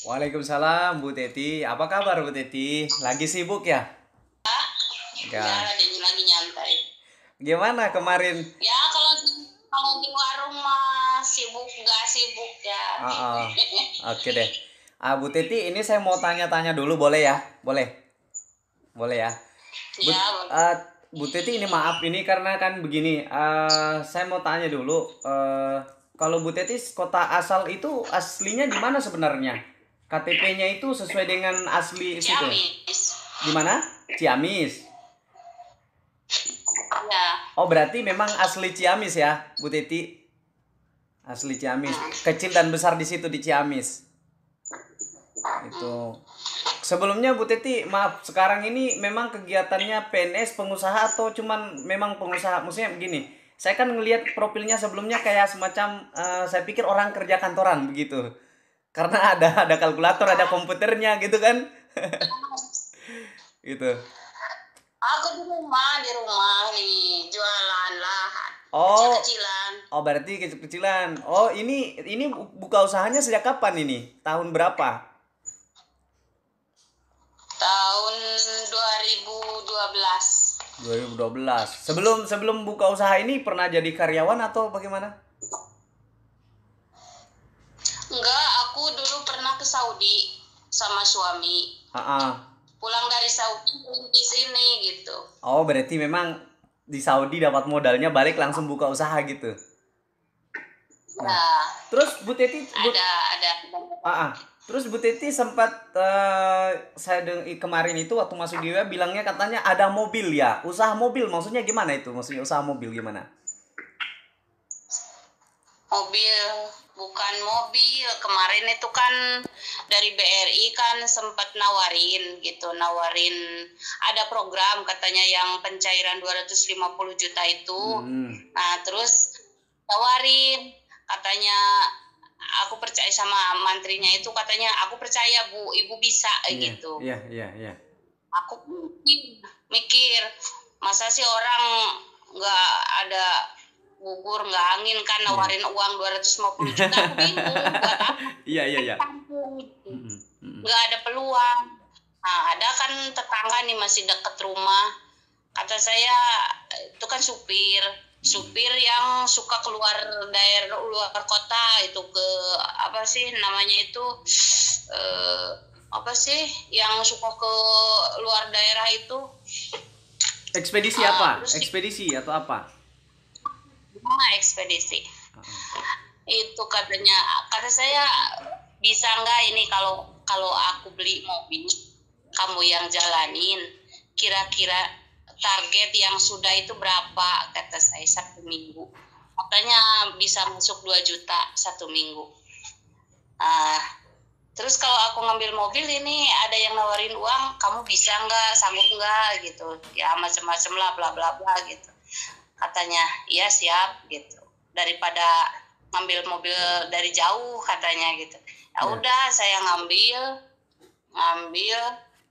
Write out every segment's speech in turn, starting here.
Waalaikumsalam Bu Teti. Apa kabar Bu Teti? Lagi sibuk ya? Ya, Ya. lagi nyantai. Gimana kemarin? Ya, kalau kalau di warung mah sibuk nggak sibuk ya. Ah, ah. Oke deh. Bu Teti, ini saya mau tanya-tanya dulu, boleh ya? Boleh, boleh ya. Bu, Ya, ah, Bu Teti, ini maaf ini karena kan begini. Saya mau tanya dulu. Kalau Bu Teti kota asal itu aslinya di mana sebenarnya? KTP-nya itu sesuai dengan asli situ. Ciamis. Di mana? Ciamis. Ya, Oh, berarti memang asli Ciamis ya, Bu Teti? Asli Ciamis. Kecil dan besar di situ di Ciamis. Itu. Sebelumnya Bu Teti, maaf, sekarang ini memang kegiatannya PNS pengusaha atau cuman memang pengusaha? Maksudnya begini, saya kan ngelihat profilnya sebelumnya kayak semacam saya pikir orang kerja kantoran begitu. Karena ada kalkulator, ada komputernya gitu kan. Gitu. aku di rumah nih jualan lahan Oh, kecil-kecilan. oh berarti kecil-kecilan. Oh, ini buka usahanya sejak kapan ini? Tahun berapa? Tahun 2012. 2012. Sebelum sebelum buka usaha ini pernah jadi karyawan atau bagaimana? Enggak, aku dulu pernah ke Saudi sama suami. Ah, ah. Pulang dari Saudi di sini gitu. Oh, berarti memang di Saudi dapat modalnya balik langsung buka usaha gitu. Nah, Nah, terus Bu Teti, ada. ah, ah. Terus Bu Teti sempat kemarin itu waktu masuk di web bilangnya katanya ada mobil ya. Usaha mobil maksudnya gimana itu? Maksudnya usaha mobil gimana? Mobil, bukan mobil. Kemarin itu kan dari BRI kan sempat nawarin gitu, nawarin ada program katanya yang pencairan 250 juta itu. Hmm. Nah, terus tawarin katanya aku percaya sama mantrinya itu, katanya aku percaya Bu, Ibu bisa Iya, gitu. iya, iya, iya. Aku mikir masa sih orang nggak ada gugur nggak angin kan Iya. nawarin uang 250 juta, aku bingung buat apa Iya, iya, iya. kampung gitu. Mm-mm, mm-mm. Nggak ada peluang. Nah, ada kan tetangga nih masih deket rumah, kata saya itu kan supir yang suka keluar daerah luar kota itu ke apa sih namanya itu apa sih yang suka ke luar daerah itu. Ekspedisi apa? Terus Ekspedisi atau apa? gimana ekspedisi Ah, ah. itu, katanya kata saya bisa nggak ini kalau kalau aku beli mobil kamu yang jalanin, kira-kira target yang sudah itu berapa, kata saya, 1 minggu katanya bisa masuk 2 juta 1 minggu. Terus kalau aku ngambil mobil ini ada yang nawarin uang, kamu bisa nggak, sanggup nggak gitu ya, macam-macam lah bla bla bla gitu. Katanya iya siap gitu, daripada ngambil mobil dari jauh katanya gitu. Ya Iya. udah saya ngambil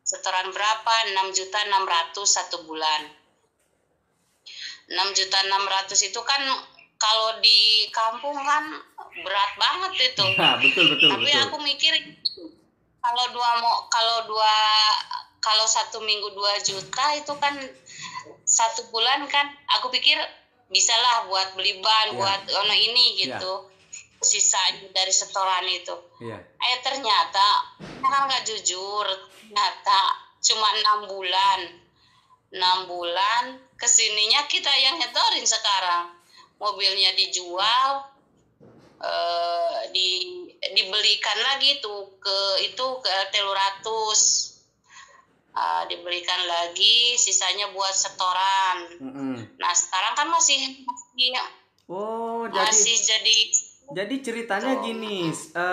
setoran berapa, 6.600.000 satu bulan. 6.600.000 itu kan kalau di kampung kan berat banget itu. Nah, betul, betul, Tapi betul. aku mikir kalau 1 minggu 2 juta itu kan 1 bulan kan, aku pikir bisalah buat beli ban, Iya. buat ono ini Iya. gitu. Sisanya dari setoran itu. Iya. Ternyata kan nggak jujur, ternyata cuma 6 bulan kesininya kita yang nyetorin sekarang. Mobilnya dijual, dibelikan lagi tuh ke T100, dibelikan lagi, sisanya buat setoran. Mm-mm. Nah sekarang kan masih Oh, jadi ceritanya gini,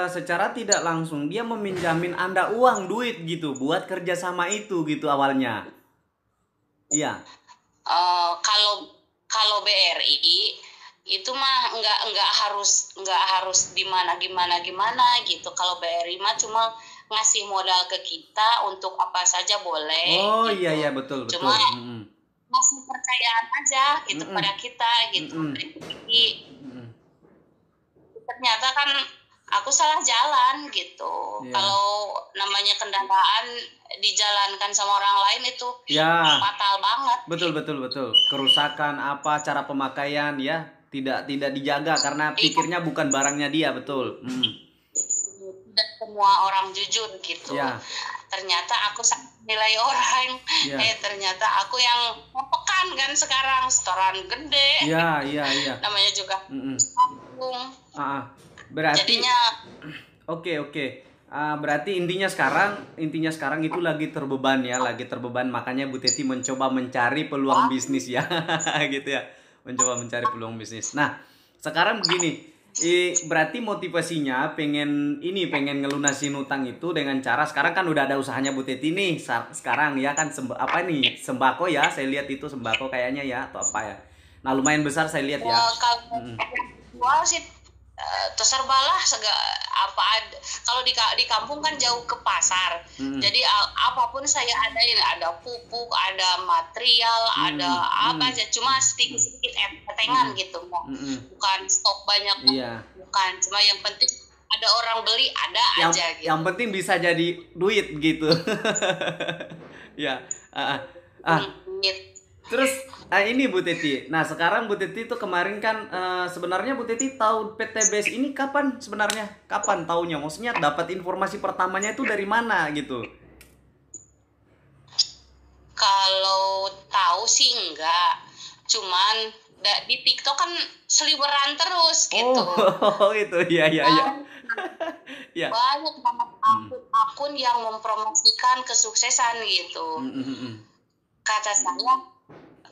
secara tidak langsung dia meminjamin Anda uang duit gitu buat kerjasama itu gitu awalnya. Iya. kalau BRI itu mah nggak harus gimana gitu. Kalau BRI mah cuma ngasih modal ke kita untuk apa saja boleh. Oh, gitu. iya, iya, betul, betul. Cuma Mm-mm. ngasih percayaan aja gitu pada kita gitu. Mm-mm. Jadi, Mm-mm. ternyata kan aku salah jalan gitu. Ya. Kalau namanya kendaraan dijalankan sama orang lain itu Ya, fatal banget. betul betul betul. Kerusakan apa cara pemakaian ya tidak dijaga karena pikirnya bukan barangnya dia, betul. Dan semua orang jujur gitu. Ya. Ternyata aku nilai orang. Ya. Ternyata aku yang pekan kan sekarang setoran gede. Iya. Namanya juga kampung. Berarti Jadinya Oke. Berarti intinya sekarang itu lagi terbeban ya, makanya Bu Teti mencoba mencari peluang bisnis ya. Gitu ya. Mencoba mencari peluang bisnis. Nah, sekarang begini, berarti motivasinya pengen ngelunasin utang itu dengan cara sekarang kan udah ada usahanya Bu Teti nih. Sekarang ya kan sembako ya, saya lihat itu sembako kayaknya ya atau apa ya. Nah, lumayan besar saya lihat ya. Kalau jual sih terserbalah kalau di kampung kan jauh ke pasar. Jadi apapun saya adain, ada pupuk, ada material, ada apa aja, cuma sedikit etengan gitu, bukan stok banyak, bukan, cuma yang penting ada orang beli, ada aja gitu. Yang penting bisa jadi duit gitu. Ya. Terus ini Bu Teti. Nah, sekarang Bu Teti itu kemarin kan sebenarnya Bu Teti tahu PTBS ini kapan sebenarnya? Kapan taunya? Maksudnya dapat informasi pertamanya itu dari mana gitu? Kalau tahu sih enggak. Cuman di TikTok kan seliweran terus gitu. Oh, itu. Iya. Ya. Banyak banget akun yang mempromosikan kesuksesan gitu. Kata saya,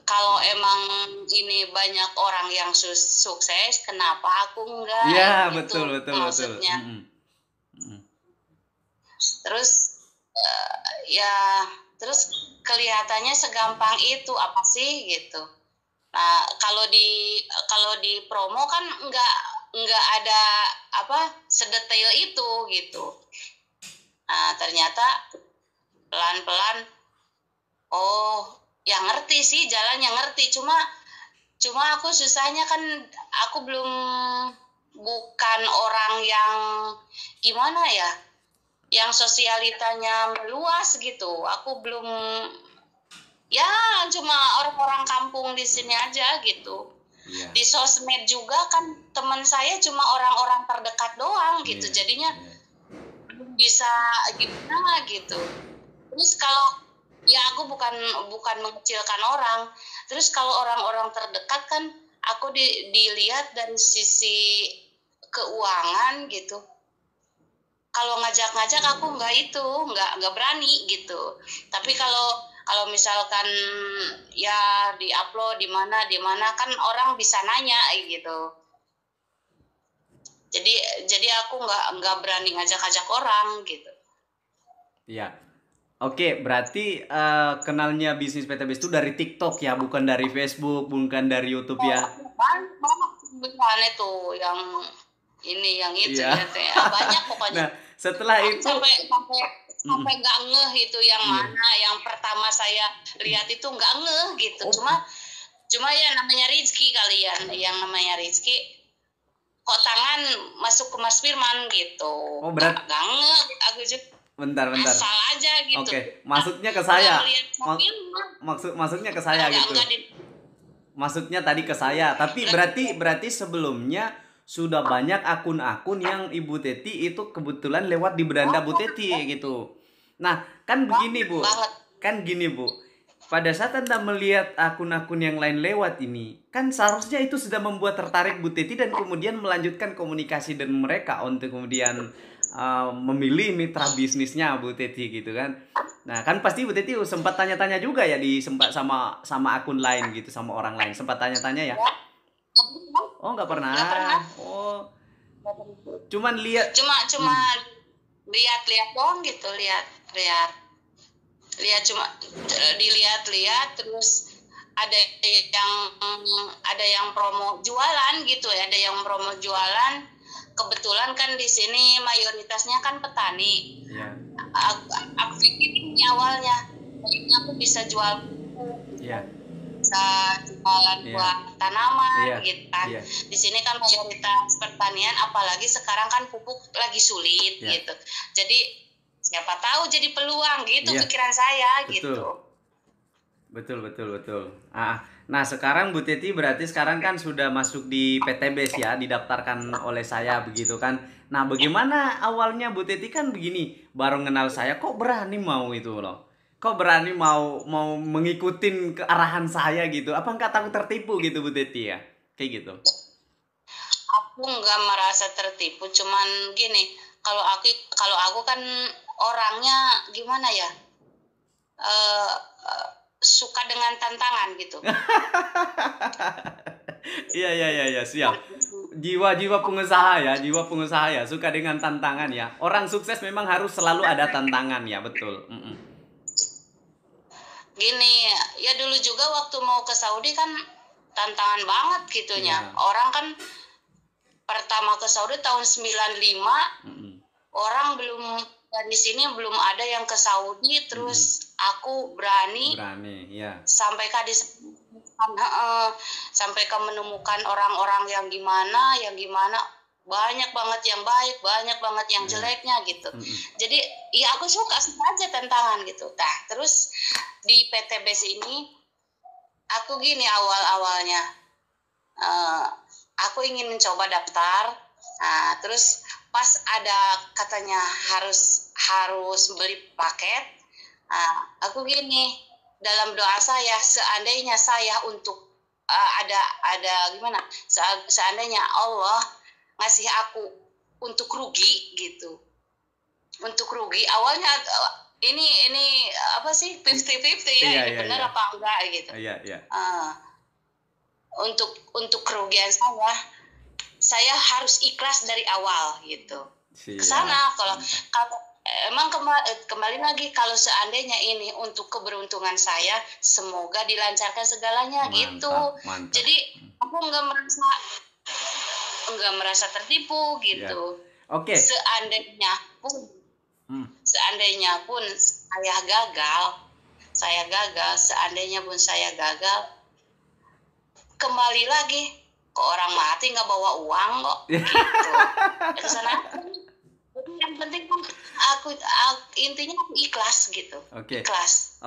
kalau emang ini banyak orang yang sukses, kenapa aku enggak? Iya, gitu, betul. maksudnya. Terus terus kelihatannya segampang itu apa sih gitu. Nah, kalau di promo kan enggak ada sedetail itu gitu. Nah, ternyata pelan-pelan ya ngerti sih, jalannya ngerti, cuma aku susahnya kan aku bukan orang yang gimana ya, yang sosialitanya meluas gitu. Aku belum, ya cuma orang-orang kampung di sini aja gitu. Yeah. Di sosmed juga kan teman saya cuma orang-orang terdekat doang gitu. Jadinya belum bisa gimana gitu. Terus kalau ya aku bukan mengecilkan orang. Terus kalau orang-orang terdekat kan aku dilihat dari sisi keuangan gitu. Kalau ngajak-ngajak aku nggak berani gitu. Tapi kalau misalkan ya di-upload di mana kan orang bisa nanya gitu. Jadi aku nggak berani ngajak-ngajak orang gitu. Iya. Oke, berarti kenalnya bisnis PTBS itu dari TikTok ya, bukan dari Facebook, bukan dari YouTube ya? Banyak tuh yang ini, yang itu ya, banyak pokoknya. Nah, setelah itu sampai nggak ngeh itu yang mana, yang pertama saya lihat itu nggak ngeh gitu. Cuma ya namanya rezeki kalian, yang namanya rezeki. Kok tangan masuk ke Mas Firman gitu? Oh, berarti nggak ngeh aku juga. Bentar. Asal aja gitu. Oke, maksudnya ke saya. Maksudnya ke saya gitu. Maksudnya tadi ke saya. Tapi berarti sebelumnya sudah banyak akun-akun yang Ibu Teti itu kebetulan lewat di beranda Bu Teti gitu. Nah, kan begini Bu. Pada saat Anda melihat akun-akun yang lain lewat ini, kan seharusnya itu sudah membuat tertarik Bu Teti dan kemudian melanjutkan komunikasi dengan mereka untuk kemudian memilih mitra bisnisnya Bu Teti gitu kan. Nah, kan pasti Bu Teti sempat tanya-tanya juga ya sempat sama akun lain gitu, sama orang lain. Sempat tanya-tanya ya? Oh, nggak pernah. Oh. Cuman lihat. Cuma lihat doang gitu, lihat cuma dilihat terus ada yang promo jualan gitu ya, ada yang promo jualan. Kebetulan kan di sini mayoritasnya kan petani. Yeah. Aku pikir ini awalnya aku bisa jual. Yeah. bisa jualan Iya. buat tanaman Iya. gitu kan. Iya. Di sini kan mayoritas pertanian, apalagi sekarang kan pupuk lagi sulit Iya. gitu. Jadi siapa tahu jadi peluang gitu Iya. pikiran saya Betul. gitu. Betul. Nah, sekarang Bu Teti berarti sekarang kan sudah masuk di PTBS ya, didaftarkan oleh saya begitu kan. Nah, bagaimana awalnya Bu Teti kan begini, baru kenal saya kok berani mau itu loh. Kok berani mau mengikutin ke arahan saya gitu. Apa enggak takut tertipu gitu Bu Teti ya? Kayak gitu. Aku nggak merasa tertipu, cuman gini, kalau aku kan orangnya gimana ya, eh, suka dengan tantangan gitu. Iya, siap. Jiwa pengusaha ya, suka dengan tantangan ya. Orang sukses memang harus selalu ada tantangan ya, betul. Gini, ya dulu juga waktu mau ke Saudi kan tantangan banget gitunya. Iya. Orang kan pertama ke Saudi tahun 95, orang belum dari sini belum ada yang ke Saudi, terus aku berani ya. sampai ke menemukan orang-orang yang gimana, banyak banget yang baik, banyak banget yang jeleknya gitu. Jadi ya aku suka aja tantangan gitu. Nah, terus di PTBS ini aku gini awalnya, aku ingin mencoba daftar. Nah, terus pas ada katanya harus beli paket, aku gini, dalam doa saya, seandainya saya untuk ada gimana, seandainya Allah ngasih aku untuk rugi gitu, awalnya ini apa sih 50-50 ya, Iya, benar iya. apa enggak gitu. Iya. Untuk kerugian saya harus ikhlas dari awal gitu. Siap. Kesana kalau emang kembali lagi, kalau seandainya ini untuk keberuntungan saya, semoga dilancarkan segalanya. Gitu. Mantap. Jadi aku nggak merasa tertipu gitu. Ya. Oke. Seandainya pun seandainya pun saya gagal, kembali lagi ke orang mati nggak bawa uang kok. Gitu. Kesana. Yang penting kan intinya aku ikhlas gitu. Oke. Ikhlas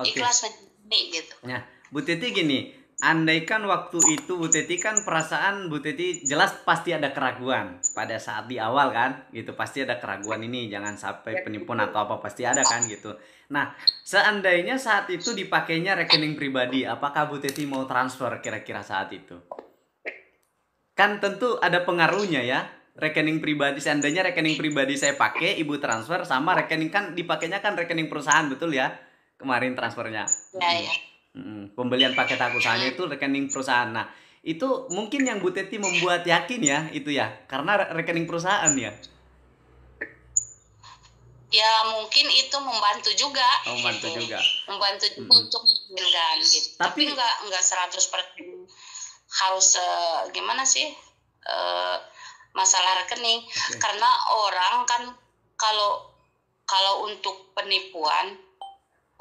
gitu. Nah, Bu Teti gini, andaikan waktu itu Bu Teti kan perasaan Bu Teti jelas pasti ada keraguan pada saat di awal kan, gitu pasti ada keraguan ini jangan sampai penipuan atau apa pasti ada kan gitu. Nah, seandainya saat itu dipakainya rekening pribadi, apakah Bu Teti mau transfer kira-kira saat itu? Kan tentu ada pengaruhnya ya. Rekening pribadi, seandainya rekening pribadi saya pakai, Ibu transfer, sama rekening kan dipakainya kan rekening perusahaan, betul ya? Kemarin transfernya. Ya. Pembelian paket aku usahanya itu rekening perusahaan. Nah, itu mungkin yang Bu Teti membuat yakin ya, itu ya, karena rekening perusahaan ya. Ya mungkin itu membantu juga. Membantu gitu. juga. Membantu juga untuk menjaga gitu. Tapi enggak 100% harus gimana sih? Masalah rekening. Okay. Karena orang kan kalau untuk penipuan,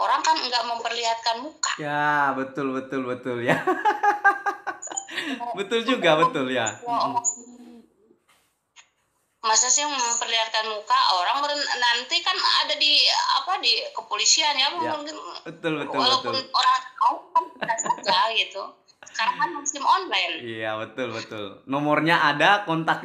orang kan nggak memperlihatkan muka. Ya, betul ya. Betul juga, betul ya. Masa sih memperlihatkan muka, orang nanti kan ada di kepolisian ya, mungkin. Betul. Walaupun orang tahu kan tidak saja gitu. Sekarang kan sistem online. Iya, betul. Nomornya ada, kontak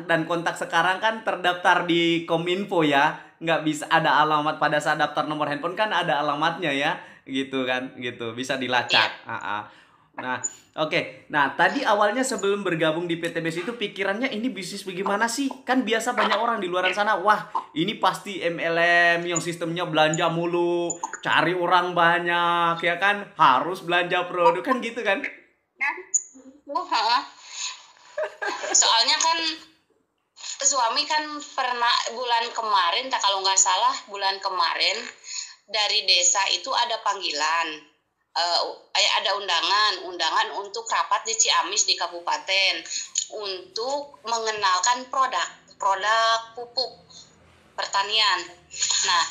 sekarang kan terdaftar di Kominfo ya. Nggak bisa ada alamat pada saat daftar nomor handphone kan ada alamatnya ya. Gitu kan, gitu. Bisa dilacak. Iya. Nah, oke. Nah, tadi awalnya sebelum bergabung di PTBS itu pikirannya ini bisnis bagaimana sih? Kan biasa banyak orang di luar sana, wah, ini pasti MLM yang sistemnya belanja mulu, cari orang banyak, ya kan? Harus belanja produk kan gitu kan? Soalnya kan suami kan pernah kalau nggak salah bulan kemarin dari desa itu ada panggilan, ada undangan untuk rapat di Ciamis di kabupaten untuk mengenalkan produk pupuk pertanian. Nah,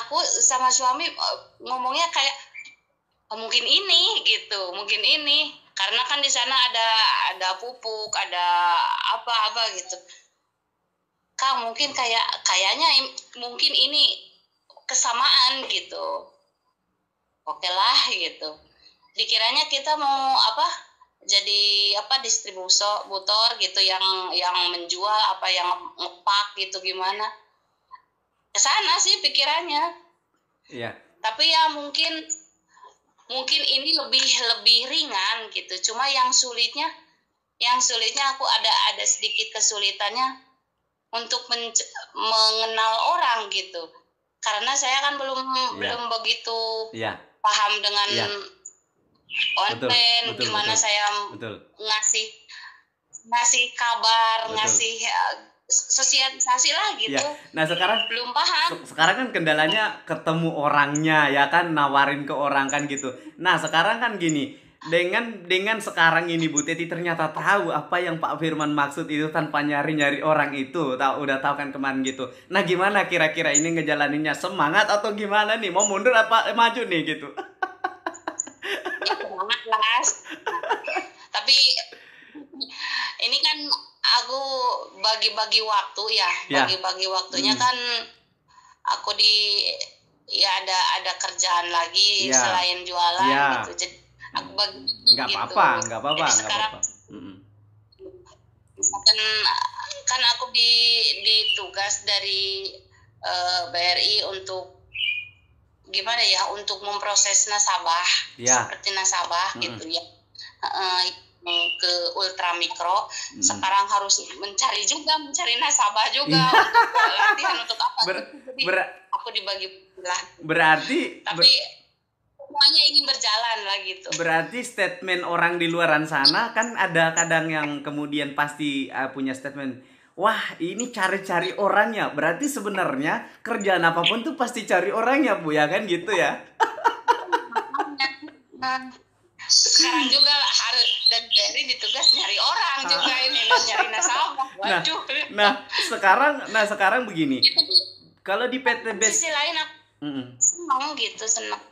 aku sama suami ngomongnya kayak oh, mungkin ini gitu, mungkin ini karena kan di sana ada pupuk, ada apa-apa gitu. Kak, mungkin kayaknya mungkin ini kesamaan gitu. Oke lah gitu. Dikiranya kita mau apa? Jadi apa, distributor gitu yang menjual apa, yang ngepak gitu, gimana. Kesana sih pikirannya. Iya. Tapi ya mungkin ini lebih ringan gitu. Cuma yang sulitnya aku ada sedikit kesulitannya untuk mengenal orang gitu. Karena saya kan belum begitu paham dengan online, betul, gimana betul, saya ngasih kabar, ngasih sosialisasi lah gitu. Ya. Nah sekarang belum paham. Sekarang kan kendalanya ketemu orangnya ya kan, nawarin ke orang kan gitu. Nah sekarang kan gini, dengan sekarang ini Bu Teti ternyata tahu apa yang Pak Firman maksud itu tanpa nyari orang itu, udah tahu kan kemarin gitu. Nah gimana kira-kira ini ngejalaninnya, semangat atau gimana nih, mau mundur apa maju nih gitu? Ya semangat lah. Tapi ini kan aku bagi-bagi waktu ya, bagi-bagi waktunya kan aku ada kerjaan lagi selain jualan gitu. Jadi aku bagi nggak gitu. Nggak apa-apa. Jadi sekarang misalkan kan aku ditugas dari BRI untuk gimana ya, untuk memproses nasabah seperti nasabah gitu ya, ke ultramikro. Sekarang harus mencari nasabah juga untuk latihan untuk apa. Aku dibagi lah. Berarti tapi semuanya ingin berjalan lah gitu. Berarti statement orang di luaran sana kan ada kadang yang kemudian pasti punya statement, wah ini cari-cari orangnya. Berarti sebenarnya kerjaan apapun tuh pasti cari orangnya Bu ya kan gitu ya. Sekarang juga harus, dan dari ditugas nyari orang juga ini, nyari nasabah. Waduh. Nah sekarang begini. Kalau di PT BES sisi lain aku senang gitu, senang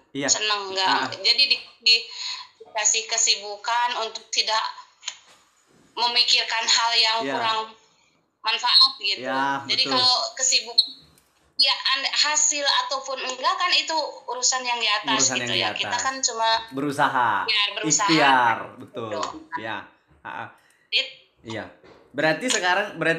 enggak. Jadi dikasih kesibukan untuk tidak memikirkan hal yang kurang manfaat gitu. Jadi kalau kesibukan ya hasil ataupun enggak kan itu urusan yang di atas gitu ya. Kita kan cuma berusaha. Ikhtiar, betul. Ya. Iya. Berarti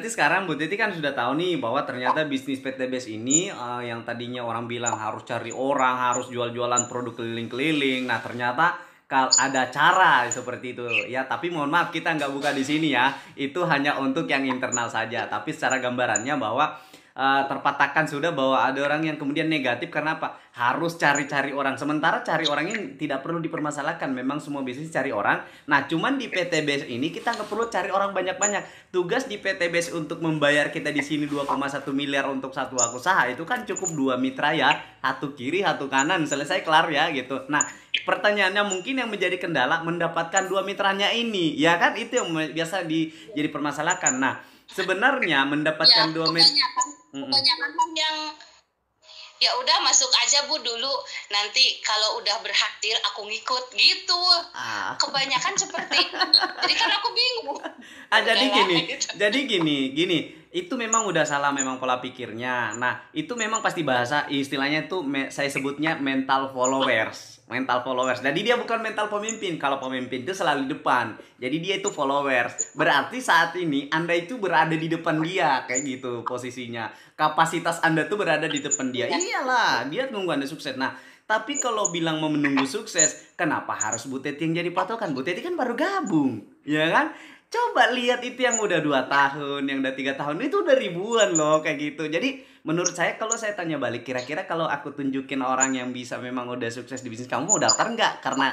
sekarang Bu Teti kan sudah tahu nih bahwa ternyata bisnis PT BES ini yang tadinya orang bilang harus cari orang, harus jual-jualan produk keliling-keliling. Nah, ternyata ada cara seperti itu ya, tapi mohon maaf kita nggak buka di sini ya. Itu hanya untuk yang internal saja. Tapi secara gambarannya bahwa terpatahkan sudah bahwa ada orang yang kemudian negatif karena apa? Harus cari-cari orang. Sementara cari orang ini tidak perlu dipermasalahkan. Memang semua bisnis cari orang. Nah, cuman di PT BES ini kita nggak perlu cari orang banyak-banyak. Tugas di PT BES untuk membayar kita di sini 2,1 miliar untuk satu usaha itu kan cukup 2 mitra ya. Satu kiri, satu kanan. Selesai kelar ya gitu. Nah, pertanyaannya mungkin yang menjadi kendala mendapatkan 2 mitranya ini. Ya kan itu yang biasa jadi permasalahkan. Nah, sebenarnya mendapatkan 2 mitra kebanyakan kan yang ya udah masuk aja Bu dulu, nanti kalau udah berhasil aku ngikut gitu. Kebanyakan seperti itu. Jadi kan aku bingung. Jadi gini, itu memang udah salah memang pola pikirnya. Nah, itu memang pasti bahasa istilahnya itu saya sebutnya mental followers. Jadi dia bukan mental pemimpin. Kalau pemimpin itu selalu di depan. Jadi dia itu followers. Berarti saat ini Anda itu berada di depan dia kayak gitu posisinya. Kapasitas Anda tuh berada di depan dia. Iyalah, dia nunggu Anda sukses. Nah, tapi kalau bilang mau menunggu sukses, kenapa harus Bu Teti yang jadi patokan? Bu Teti kan baru gabung, ya kan? Coba lihat itu yang udah 2 tahun, yang udah 3 tahun, itu udah ribuan loh kayak gitu. Jadi menurut saya kalau saya tanya balik, kira-kira kalau aku tunjukin orang yang bisa memang udah sukses di bisnis, kamu mau daftar nggak? Karena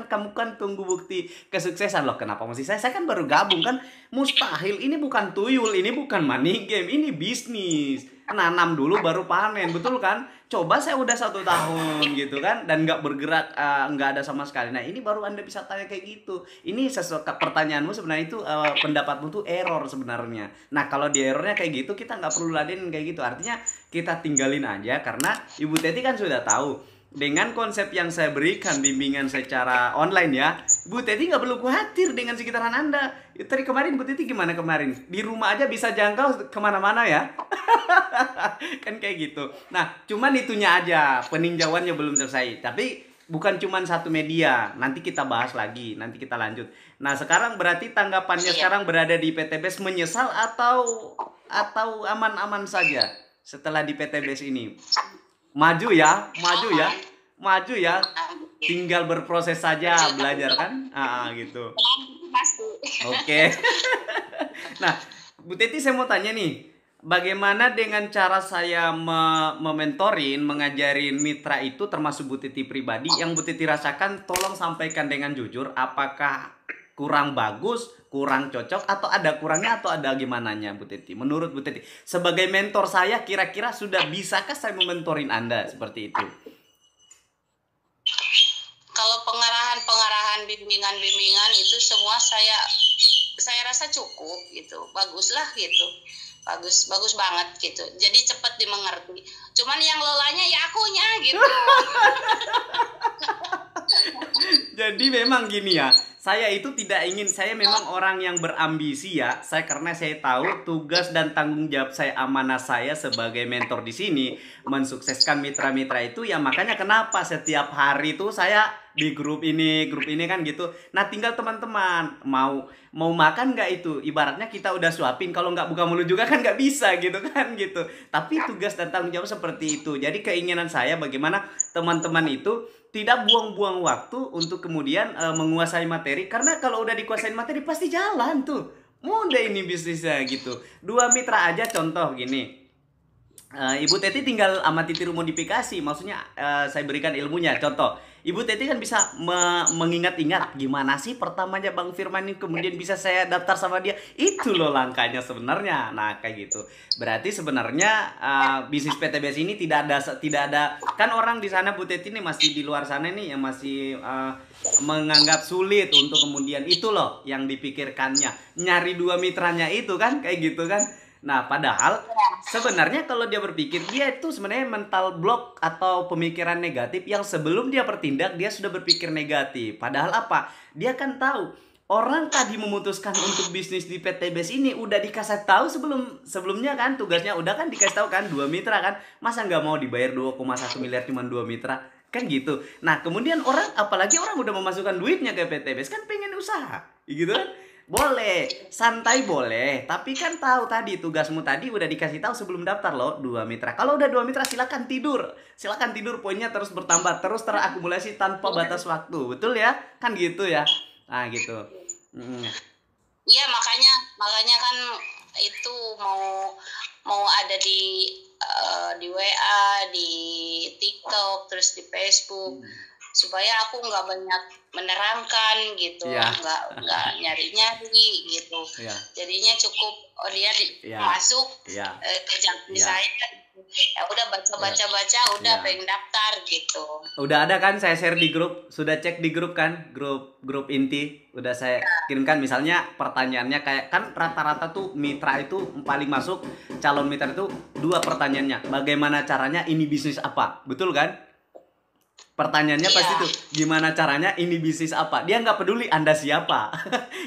kamu kan tunggu bukti kesuksesan loh. Kenapa mesti saya kan baru gabung kan? Mustahil, ini bukan tuyul, ini bukan money game, ini bisnis. Nanam dulu baru panen, betul kan? Coba saya udah 1 tahun gitu kan, dan nggak bergerak, nggak ada sama sekali. Nah ini baru Anda bisa tanya kayak gitu. Ini pertanyaanmu sebenarnya itu pendapatmu tuh error sebenarnya. Nah kalau di errornya kayak gitu, kita nggak perlu ladenin kayak gitu. Artinya kita tinggalin aja, karena Ibu Teti kan sudah tahu dengan konsep yang saya berikan bimbingan secara online ya, Bu Teti nggak perlu khawatir dengan sekitaran Anda. Tadi kemarin Bu Teti gimana kemarin? Di rumah aja bisa jangkau kemana-mana ya. Kan kayak gitu. Nah, cuman itunya aja, peninjauannya belum selesai. Tapi bukan cuman satu media. Nanti kita bahas lagi, nanti kita lanjut. Nah, sekarang berarti tanggapannya sekarang berada di PTBS menyesal atau aman-aman saja setelah di PTBS ini? Maju ya, maju ya, maju ya. Tinggal berproses saja, belajar kan? Gitu. Oke. Nah, Bu Teti saya mau tanya nih, bagaimana dengan cara saya mementorin, mengajarin mitra itu termasuk Bu Teti pribadi yang Bu Teti rasakan, tolong sampaikan dengan jujur, apakah kurang bagus, kurang cocok, atau ada kurangnya, atau ada gimananya Bu Teti? Menurut Bu Teti, sebagai mentor saya, kira-kira sudah bisakah saya mementorin Anda seperti itu? Kalau pengarahan, bimbingan itu semua saya rasa cukup gitu, baguslah gitu, bagus banget gitu. Jadi cepat dimengerti. Cuman yang lolanya ya akunya gitu. Jadi memang gini ya, saya itu tidak ingin, saya memang orang yang berambisi ya. Karena saya tahu tugas dan tanggung jawab saya, amanah saya sebagai mentor di sini mensukseskan mitra-mitra itu ya. Makanya kenapa setiap hari itu saya di grup ini kan gitu. Nah, tinggal teman-teman mau makan nggak itu, ibaratnya kita udah suapin, kalau nggak buka mulut juga kan nggak bisa gitu kan gitu. Tapi tugas dan tanggung jawab seperti itu. Jadi keinginan saya bagaimana teman-teman itu tidak buang-buang waktu untuk kemudian menguasai materi, karena kalau udah dikuasain materi pasti jalan tuh, mudah ini bisnisnya gitu. Dua mitra aja contoh gini, Ibu Teti tinggal amati tiru modifikasi, maksudnya saya berikan ilmunya. Contoh, Ibu Teti kan bisa mengingat-ingat gimana sih pertamanya Bang Firman ini kemudian bisa saya daftar sama dia. Itu loh langkahnya sebenarnya. Nah, kayak gitu. Berarti sebenarnya bisnis PTBS ini tidak ada kan orang di sana Bu Teti ini masih di luar sana nih yang masih menganggap sulit untuk kemudian itu loh yang dipikirkannya. Nyari dua mitranya itu kan kayak gitu kan. Nah, padahal sebenarnya kalau dia berpikir, dia itu sebenarnya mental block atau pemikiran negatif yang sebelum dia bertindak, dia sudah berpikir negatif. Padahal apa? Dia kan tahu, orang tadi memutuskan untuk bisnis di PTBS ini udah dikasih tahu sebelumnya kan, tugasnya udah kan dikasih tahu kan, 2 mitra kan. Masa nggak mau dibayar 2,1 miliar cuma 2 mitra? Kan gitu. Nah, kemudian orang, apalagi orang udah memasukkan duitnya ke PTBS, kan pengen usaha. Gitu kan? Boleh, santai boleh, tapi kan tahu tadi tugasmu tadi udah dikasih tahu sebelum daftar loh, 2 mitra. Kalau udah 2 mitra silakan tidur, poinnya terus bertambah, terus terakumulasi tanpa batas waktu, betul ya? Kan gitu ya, nah gitu. Iya makanya kan itu mau ada di WA, di TikTok, terus di Facebook. Supaya aku nggak banyak menerangkan gitu, nggak nyari gitu, jadinya cukup dia masuk ke jampi saya, ya udah baca udah pengen daftar gitu. Udah ada kan saya share di grup, sudah cek di grup kan, grup inti udah saya kirimkan. Misalnya pertanyaannya kayak kan rata-rata tuh mitra itu paling masuk calon mitra itu 2 pertanyaannya, bagaimana caranya, ini bisnis apa, betul kan? Pertanyaannya pasti tuh, gimana caranya, ini bisnis apa? Dia nggak peduli Anda siapa.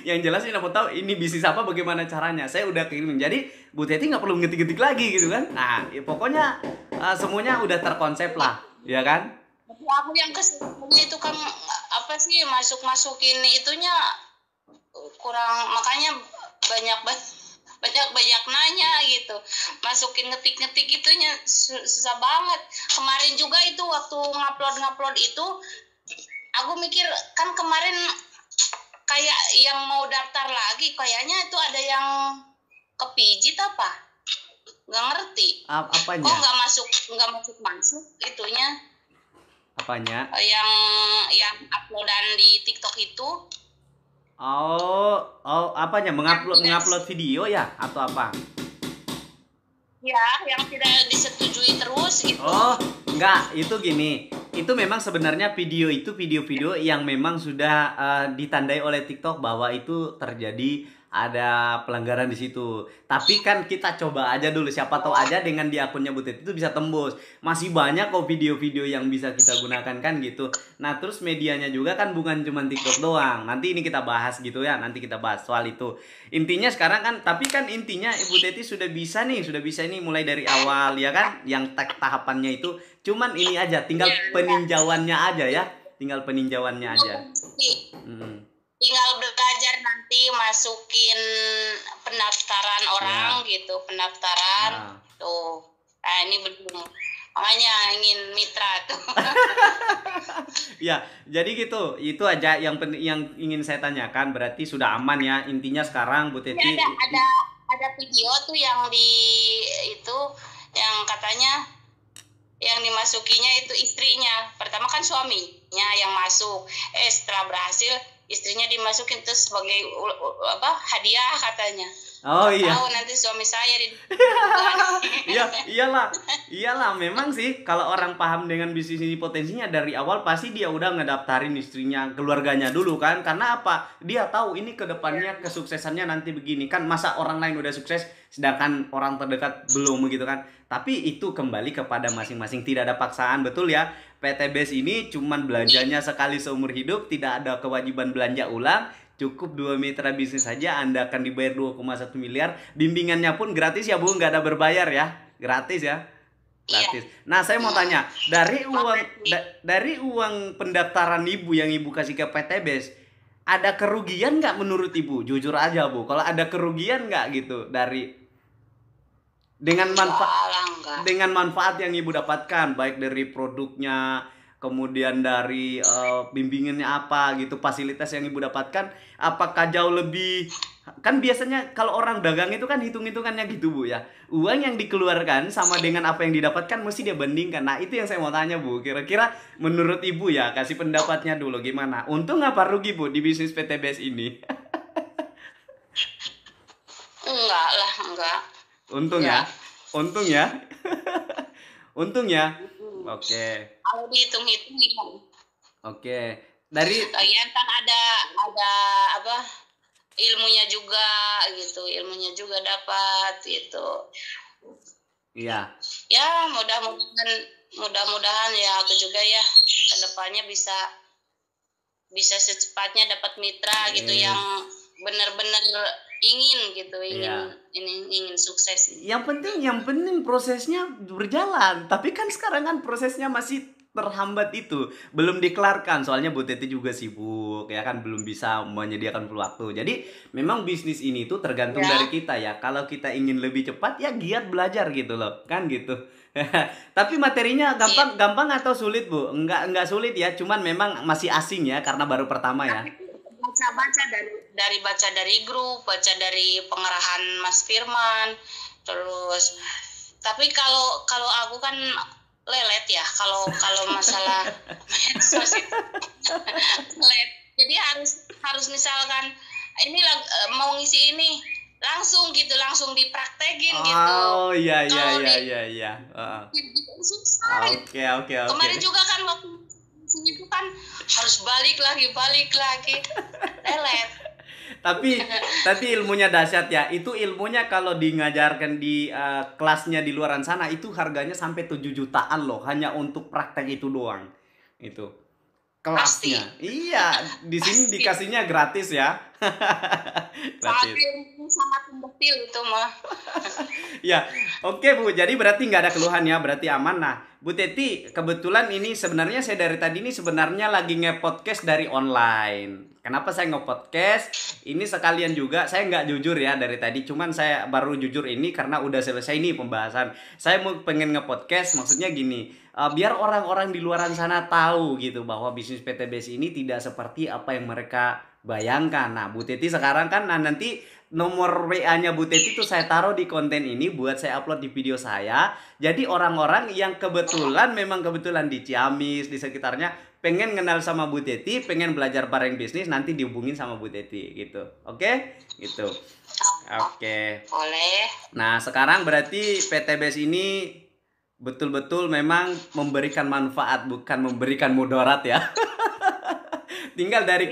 Yang jelas dia mau tahu ini bisnis apa, bagaimana caranya. Saya udah kirimin. Jadi Bu Teti nggak perlu ngetik-ngetik lagi gitu kan. Nah, ya pokoknya semuanya udah terkonsep lah, ya kan? Aku yang kesulitannya itu kan apa sih, masukin itunya kurang, makanya banyak nanya gitu, masukin ngetik itunya susah banget. Kemarin juga itu waktu ngupload itu aku mikir kan, kemarin kayak yang mau daftar lagi kayaknya itu ada yang kepijit apa nggak ngerti apanya, kok nggak masuk itunya, apanya yang uploadan di TikTok itu. Oh, apanya? Mengupload video ya atau apa? Ya, yang tidak disetujui terus gitu. Oh, enggak, itu gini. Itu memang sebenarnya video-video yang memang sudah ditandai oleh TikTok bahwa itu terjadi ada pelanggaran di situ. Tapi kan kita coba aja dulu, siapa tahu aja dengan di akunnya Bu Teti itu bisa tembus. Masih banyak kok video-video yang bisa kita gunakan kan gitu. Nah, terus medianya juga kan bukan cuma TikTok doang. Nanti ini kita bahas gitu ya, nanti kita bahas soal itu. Intinya sekarang kan, tapi kan intinya Ibu Teti sudah bisa ini mulai dari awal ya kan, yang tahapannya itu. Cuman ini aja, tinggal peninjauannya aja ya, tinggal peninjauannya aja. Tinggal belajar nanti masukin pendaftaran orang gitu, pendaftaran tuh. Nah, ini belum, makanya ingin mitra tuh. Ya, jadi gitu. Itu aja yang ingin saya tanyakan. Berarti sudah aman ya. Intinya sekarang Bu Teti ada video tuh yang itu yang katanya yang dimasukinya itu istrinya. Pertama kan suaminya yang masuk. Setelah berhasil istrinya dimasukin terus sebagai hadiah katanya. Oh iya. Tahu nanti suami saya di iyalah memang sih kalau orang paham dengan bisnis ini potensinya dari awal pasti dia udah ngedaftarin istrinya, keluarganya dulu kan. Karena apa? Dia tahu ini kedepannya kesuksesannya nanti begini kan. Masa orang lain udah sukses sedangkan orang terdekat belum begitu kan. Tapi itu kembali kepada masing-masing, tidak ada paksaan, betul ya. PTBS ini cuman belanjanya sekali seumur hidup, tidak ada kewajiban belanja ulang. Cukup 2 mitra bisnis saja Anda akan dibayar 2,1 miliar. Bimbingannya pun gratis ya Bu, nggak ada berbayar ya. Gratis ya. Gratis. Nah, saya mau tanya, dari uang pendaftaran Ibu yang Ibu kasih ke PTBS, ada kerugian nggak menurut Ibu? Jujur aja Bu, kalau ada kerugian nggak gitu dengan manfaat yang Ibu dapatkan, baik dari produknya, kemudian dari bimbingannya apa gitu, fasilitas yang Ibu dapatkan, apakah jauh lebih, kan biasanya kalau orang dagang itu kan hitung-hitungannya gitu Bu ya, uang yang dikeluarkan sama dengan apa yang didapatkan mesti dia bandingkan. Nah, itu yang saya mau tanya Bu, kira-kira menurut Ibu ya, kasih pendapatnya dulu gimana, untung apa rugi Bu di bisnis PTBS ini? Enggak. Untung ya. Untung ya. Oke. Kalau dihitung-hitung ya. Oke. Dari lagian kan ada ilmunya juga gitu, ilmunya juga dapat gitu. Iya. Ya, mudah-mudahan ya aku juga ya kedepannya bisa secepatnya dapat mitra gitu yang benar-benar ingin gitu, ingin sukses. Yang penting prosesnya berjalan. Tapi kan sekarang kan prosesnya masih terhambat itu, belum dikelarkan. Soalnya Bu Teti juga sibuk ya kan, belum bisa menyediakan waktu. Jadi memang bisnis ini tuh tergantung dari kita ya. Kalau kita ingin lebih cepat ya giat belajar gitu loh, kan gitu. Tapi materinya gampang atau sulit Bu? Enggak sulit ya, cuman memang masih asing ya karena baru pertama ya. Baca dari grup, baca dari pengarahan Mas Firman, terus tapi kalau aku kan lelet ya, kalau masalah medsos lelet. Jadi harus misalkan ini mau ngisi ini langsung dipraktekin gitu. Oh iya. Oke. Kemarin juga kan waktu itu kan harus balik lagi lelet. Tapi ilmunya dahsyat ya. Itu ilmunya kalau ngajarkan di kelasnya di luaran sana itu harganya sampai 7 jutaan loh, hanya untuk praktek itu doang. Itu kelasnya. Pasti. Iya, di sini dikasihnya gratis ya. Sangat mendetail itu mah. Ya, oke Bu. Jadi berarti nggak ada keluhan ya, berarti aman. Nah, Bu Teti, kebetulan ini sebenarnya saya dari tadi ini sebenarnya lagi nge-podcast dari online. Kenapa saya nge-podcast? Ini sekalian juga, saya nggak jujur ya dari tadi. Cuman saya baru jujur ini karena udah selesai nih pembahasan. Saya mau pengen nge-podcast, maksudnya gini. Biar orang-orang di luaran sana tahu gitu bahwa bisnis PTBS ini tidak seperti apa yang mereka bayangkan. Nah, Bu Teti sekarang kan nanti nomor WA-nya Bu Teti itu saya taruh di konten ini buat saya upload di video saya. Jadi orang-orang yang kebetulan di Ciamis, di sekitarnya pengen kenal sama Bu Teti, pengen belajar bareng bisnis, nanti dihubungin sama Bu Teti gitu. Oke? Gitu. Oke. Boleh. Nah, sekarang berarti PTBS ini betul-betul memang memberikan manfaat, bukan memberikan mudarat ya. tinggal dari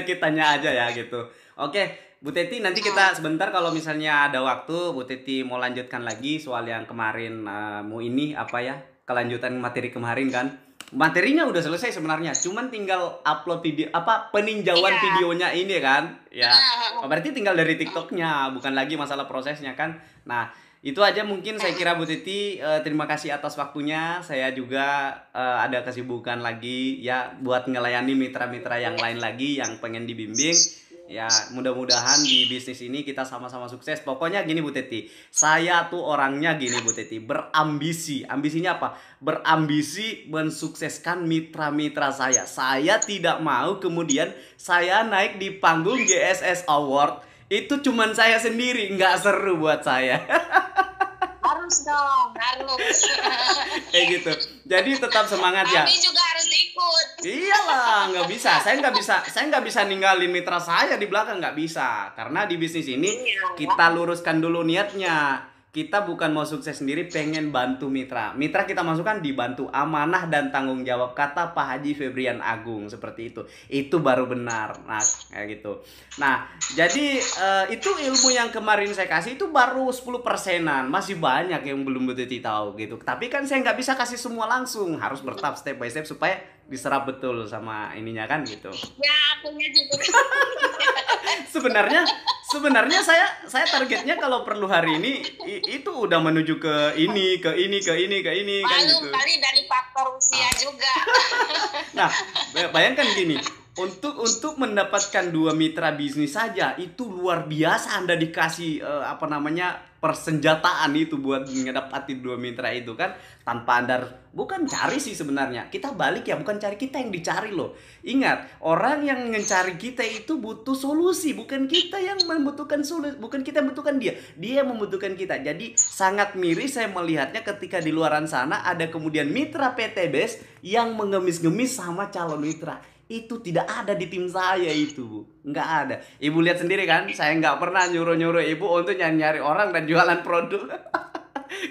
kitanya aja ya gitu. Oke, Bu Teti, nanti kita sebentar kalau misalnya ada waktu, Bu Teti mau lanjutkan lagi soal yang kemarin, mau ini apa ya, kelanjutan materi kemarin kan. Materinya udah selesai sebenarnya, cuman tinggal upload video apa peninjauan Iya. videonya ini kan. Ya, Ah, berarti tinggal dari TikToknya, bukan lagi masalah prosesnya kan. Nah, itu aja mungkin saya kira Bu Titi. Terima kasih atas waktunya. Saya juga ada kesibukan lagi ya buat ngelayani mitra-mitra yang lain lagi yang pengen dibimbing. Ya, mudah-mudahan di bisnis ini kita sama-sama sukses. Pokoknya gini Bu Teti, saya tuh orangnya gini Bu Teti, berambisi. Ambisinya apa? Berambisi mensukseskan mitra-mitra saya. Saya tidak mau kemudian saya naik di panggung GSS Award itu cuman saya sendiri, nggak seru buat saya. harus dong, harus. Kayak gitu. Jadi tetap semangat ya. Kami juga harus ikut. Iyalah, nggak bisa. Saya nggak bisa ninggalin mitra saya di belakang, nggak bisa. Karena di bisnis ini Iya. kita luruskan dulu niatnya. Kita bukan mau sukses sendiri, pengen bantu mitra. Mitra kita masukkan dibantu amanah dan tanggung jawab, kata Pak Haji Febrian Agung seperti itu. Itu baru benar. Nah, kayak gitu. Nah, jadi itu ilmu yang kemarin saya kasih itu baru 10%-an. Masih banyak yang belum betul tahu gitu. Tapi kan saya nggak bisa kasih semua langsung, harus bertahap step by step supaya diserap betul sama ininya kan gitu. Ya, akunya juga. Sebenarnya saya targetnya kalau perlu hari ini itu udah menuju ke ini kan Malu gitu. kali dari faktor usia juga. Nah, bayangkan gini, untuk mendapatkan 2 mitra bisnis saja itu luar biasa. Anda dikasih persenjataan itu buat ngedapati 2 mitra itu kan, tanpa Anda bukan cari sih sebenarnya. Kita balik ya, bukan cari, kita yang dicari loh. Ingat, orang yang mencari kita itu butuh solusi, bukan kita yang membutuhkan solusi, bukan kita yang membutuhkan dia, dia yang membutuhkan kita. Jadi sangat miris saya melihatnya ketika di luaran sana ada kemudian mitra PTBS yang mengemis-ngemis sama calon mitra. Itu tidak ada di tim saya itu, Bu. Nggak ada. Ibu lihat sendiri kan, saya nggak pernah nyuruh-nyuruh ibu untuk nyari-nyari orang dan jualan produk.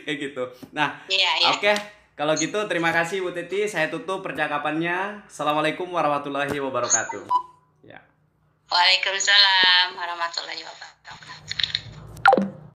Kayak gitu. Nah, Iya, iya. oke. Kalau gitu terima kasih Bu Titi. Saya tutup percakapannya. Assalamualaikum warahmatullahi wabarakatuh. Ya. Waalaikumsalam warahmatullahi wabarakatuh.